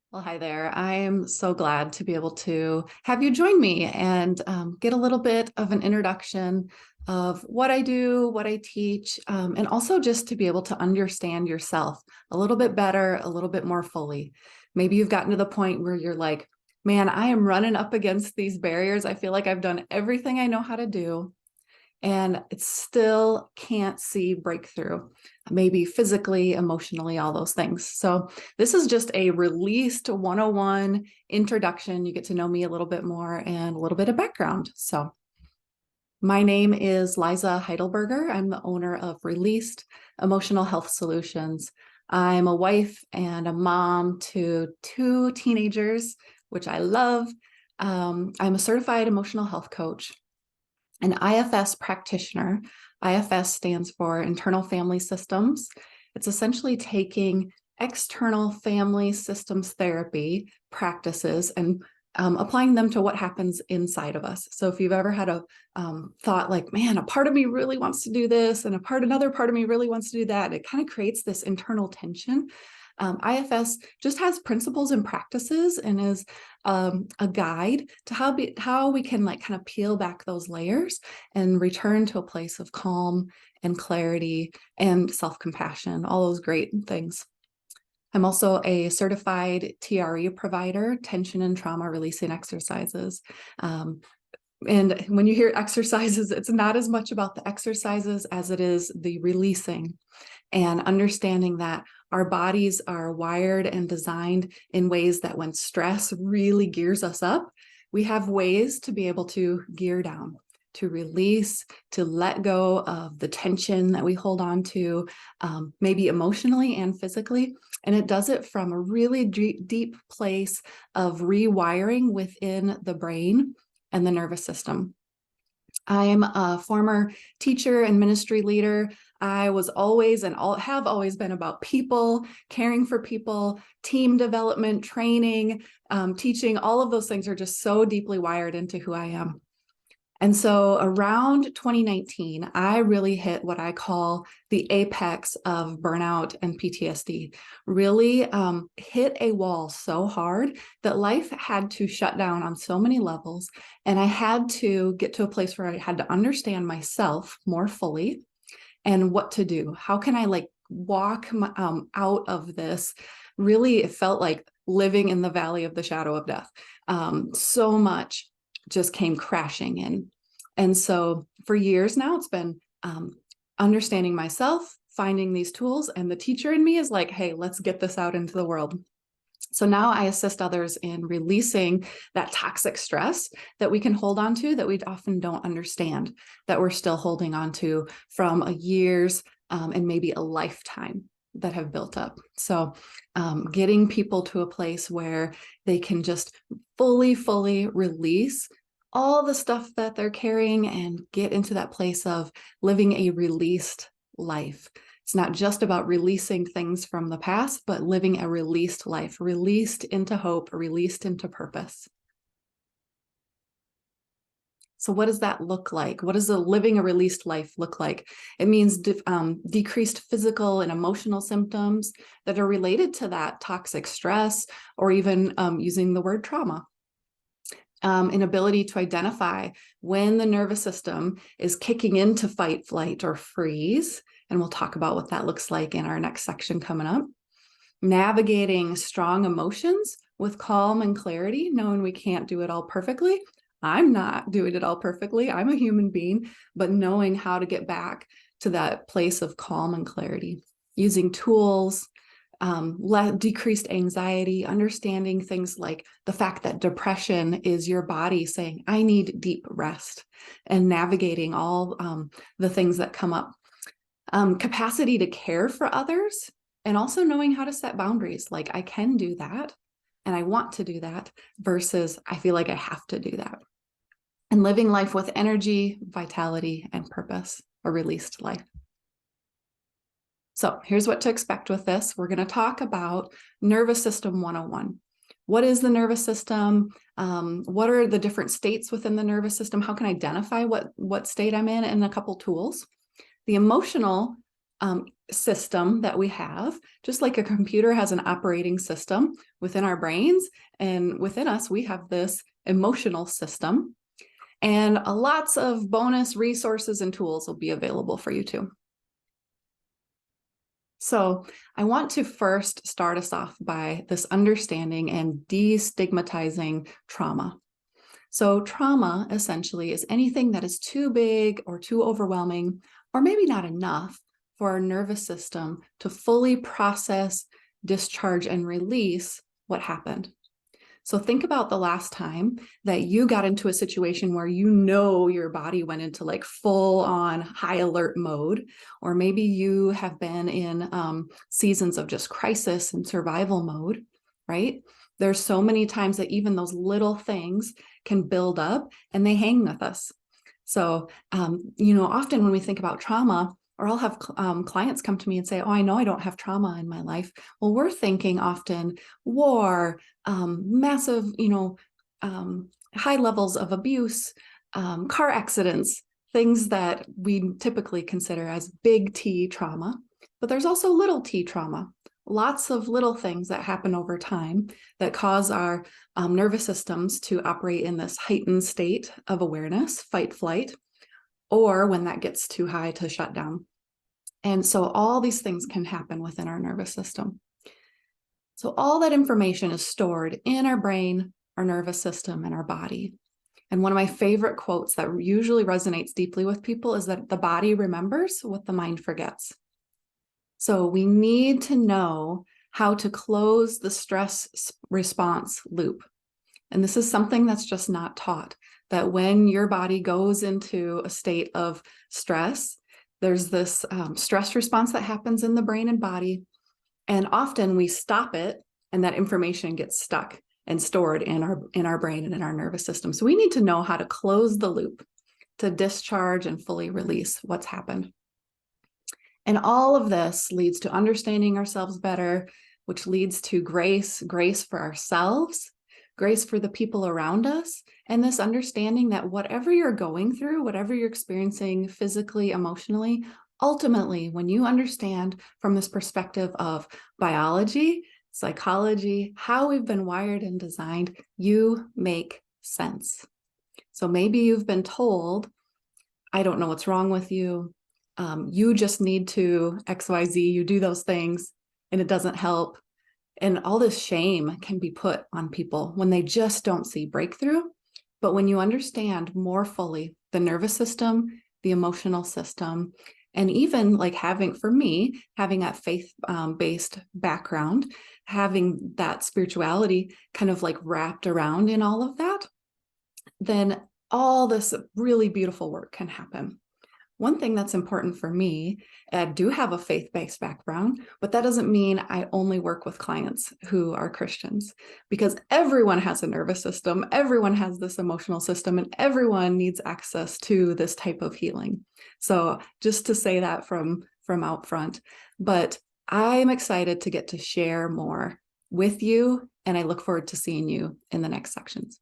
Well, hi there. I am so glad to be able to have you join me and get a little bit of an introduction of what I do, what I teach, and also just to be able to understand yourself a little bit better, a little bit more fully. Maybe you've gotten to the point where you're like, man, I am running up against these barriers. I feel like I've done everything I know how to do, and it still can't see breakthrough, maybe physically, emotionally, all those things. So this is just a released 101 introduction. You get to know me a little bit more and a little bit of background. So my name is Liza Heidelberger. I'm the owner of Released Emotional Health Solutions. I'm a wife and a mom to two teenagers, which I love. I'm a certified emotional health coach, an IFS practitioner. IFS stands for Internal Family Systems. It's essentially taking external family systems therapy practices and applying them to what happens inside of us. So if you've ever had a thought like, man, a part of me really wants to do this and another part of me really wants to do that, it kind of creates this internal tension. IFS just has principles and practices and is a guide to how we can like kind of peel back those layers and return to a place of calm and clarity and self-compassion, all those great things. I'm also a certified TRE provider, tension and trauma releasing exercises. And when you hear exercises, it's not as much about the exercises as it is the releasing and understanding that our bodies are wired and designed in ways that when stress really gears us up, we have ways to be able to gear down, to release, to let go of the tension that we hold on to, maybe emotionally and physically. And it does it from a really deep place of rewiring within the brain and the nervous system. I'm a former teacher and ministry leader. I was always and have always been about people, caring for people, team development, training, teaching. All of those things are just so deeply wired into who I am. And so around 2019, I really hit what I call the apex of burnout and PTSD, really hit a wall so hard that life had to shut down on so many levels. And I had to get to a place where I had to understand myself more fully and what to do. How can I like walk out of this? Really, it felt like living in the valley of the shadow of death. So much just came crashing in. And so for years now, it's been understanding myself, finding these tools, and the teacher in me is like, hey, let's get this out into the world. So now I assist others in releasing that toxic stress that we can hold on to that we often don't understand, that we're still holding on to from a years and maybe a lifetime that have built up. So getting people to a place where they can just fully release all the stuff that they're carrying and get into that place of living a released life. It's not just about releasing things from the past, but living a released life, released into hope, released into purpose. So what does that look like? What does living a released life look like? It means decreased physical and emotional symptoms that are related to that toxic stress, or even using the word trauma. An ability to identify when the nervous system is kicking into fight, flight, or freeze. And we'll talk about what that looks like in our next section coming up. Navigating strong emotions with calm and clarity, knowing we can't do it all perfectly. I'm not doing it all perfectly. I'm a human being, but knowing how to get back to that place of calm and clarity, using tools, decreased anxiety, understanding things like the fact that depression is your body saying, I need deep rest, and navigating all the things that come up. Capacity to care for others, and also knowing how to set boundaries, like I can do that and I want to do that versus I feel like I have to do that. And living life with energy, vitality, and purpose, a released life. So here's what to expect with this. We're going to talk about Nervous System 101. What is the nervous system? What are the different states within the nervous system? How can I identify what state I'm in, and a couple tools. The emotional system that we have, just like a computer has an operating system within our brains, and within us, we have this emotional system. And lots of bonus resources and tools will be available for you too. So I want to first start us off by this understanding and destigmatizing trauma. So trauma essentially is anything that is too big or too overwhelming, or maybe not enough for our nervous system to fully process, discharge, and release what happened. So think about the last time that you got into a situation where you know your body went into like full on high alert mode, or maybe you have been in seasons of just crisis and survival mode, right? There's so many times that even those little things can build up and they hang with us. So, often when we think about trauma, or I'll have clients come to me and say, oh, I know I don't have trauma in my life. Well, we're thinking often war, massive, high levels of abuse, car accidents, things that we typically consider as big T trauma. But there's also little t trauma, lots of little things that happen over time that cause our nervous systems to operate in this heightened state of awareness, fight, flight, or when that gets too high to shut down. And so all these things can happen within our nervous system. So all that information is stored in our brain, our nervous system, and our body. And one of my favorite quotes that usually resonates deeply with people is that the body remembers what the mind forgets. So we need to know how to close the stress response loop. And this is something that's just not taught, that when your body goes into a state of stress, there's this stress response that happens in the brain and body. And often we stop it and that information gets stuck and stored in our brain and in our nervous system. So we need to know how to close the loop, to discharge and fully release what's happened. And all of this leads to understanding ourselves better, which leads to grace for ourselves, grace for the people around us, and this understanding that whatever you're going through, whatever you're experiencing physically, emotionally, ultimately, when you understand from this perspective of biology, psychology, how we've been wired and designed, you make sense. So maybe you've been told, I don't know what's wrong with you. You just need to XYZ, you do those things and it doesn't help. And all this shame can be put on people when they just don't see breakthrough. But when you understand more fully the nervous system, the emotional system, and even like having that faith-based background, having that spirituality kind of like wrapped around in all of that, then all this really beautiful work can happen. One thing that's important for me, I do have a faith-based background, but that doesn't mean I only work with clients who are Christians, because everyone has a nervous system, everyone has this emotional system, and everyone needs access to this type of healing. So just to say that from out front, but I'm excited to get to share more with you, and I look forward to seeing you in the next sections.